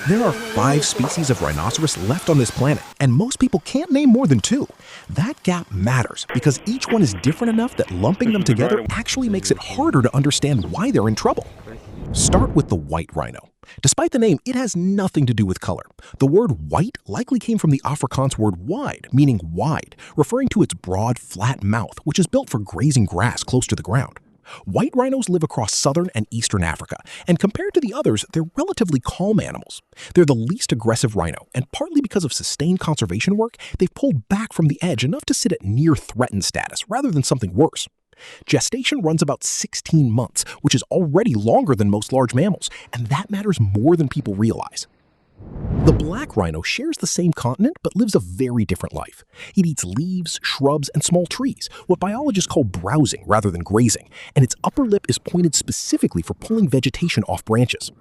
There are 5 species of rhinoceros left on this planet, and most people can't name more than 2. That gap matters because each one is different enough that lumping them together actually makes it harder to understand why they're in trouble. Start with the white rhino. Despite the name, it has nothing to do with color. The word white likely came from the Afrikaans word wide, meaning wide, referring to its broad, flat mouth, which is built for grazing grass close to the ground. White rhinos live across southern and eastern Africa, and compared to the others, they're relatively calm animals. They're the least aggressive rhino, and partly because of sustained conservation work, they've pulled back from the edge enough to sit at near threatened status rather than something worse. Gestation runs about 16 months, which is already longer than most large mammals, and that matters more than people realize. The black rhino shares the same continent but lives a very different life. It eats leaves, shrubs, and small trees, what biologists call browsing rather than grazing, and its upper lip is pointed specifically for pulling vegetation off branches.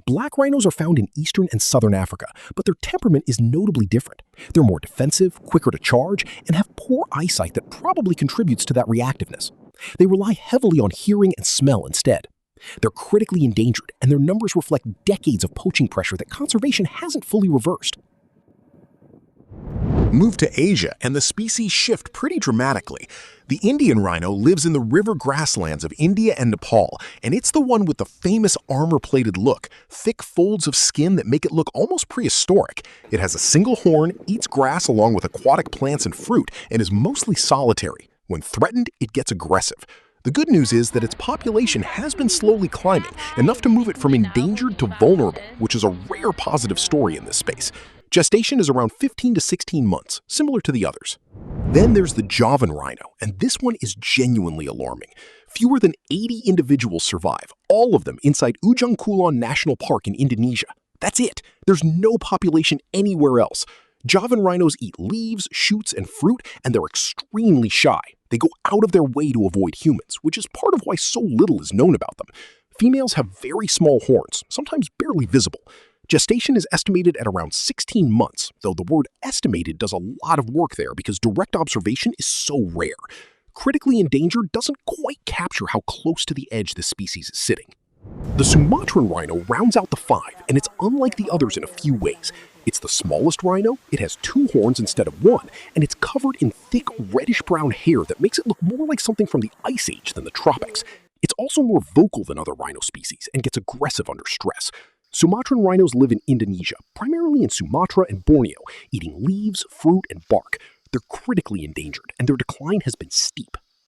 Black rhinos are found in eastern and southern Africa, but their temperament is notably different. They're more defensive, quicker to charge, and have poor eyesight that probably contributes to that reactiveness. They rely heavily on hearing and smell instead. They're critically endangered, and their numbers reflect decades of poaching pressure that conservation hasn't fully reversed. Move to Asia, and the species shift pretty dramatically. The Indian rhino lives in the river grasslands of India and Nepal, and it's the one with the famous armor-plated look, thick folds of skin that make it look almost prehistoric. It has a single horn, eats grass along with aquatic plants and fruit, and is mostly solitary. When threatened, it gets aggressive. The good news is that its population has been slowly climbing, enough to move it from endangered to vulnerable, which is a rare positive story in this space. Gestation is around 15 to 16 months, similar to the others. Then there's the Javan rhino, and this one is genuinely alarming. Fewer than 80 individuals survive, all of them inside Ujung Kulon National Park in Indonesia. That's it. There's no population anywhere else. Javan rhinos eat leaves, shoots, and fruit, and they're extremely shy. They go out of their way to avoid humans, which is part of why so little is known about them. Females have very small horns, sometimes barely visible. Gestation is estimated at around 16 months, though the word estimated does a lot of work there because direct observation is so rare. Critically endangered doesn't quite capture how close to the edge this species is sitting. The Sumatran rhino rounds out the 5, and it's unlike the others in a few ways. It's the smallest rhino, it has 2 horns instead of 1, and it's covered in thick reddish-brown hair that makes it look more like something from the Ice Age than the tropics. It's also more vocal than other rhino species and gets aggressive under stress. Sumatran rhinos live in Indonesia, primarily in Sumatra and Borneo, eating leaves, fruit, and bark. They're critically endangered, and their decline has been steep.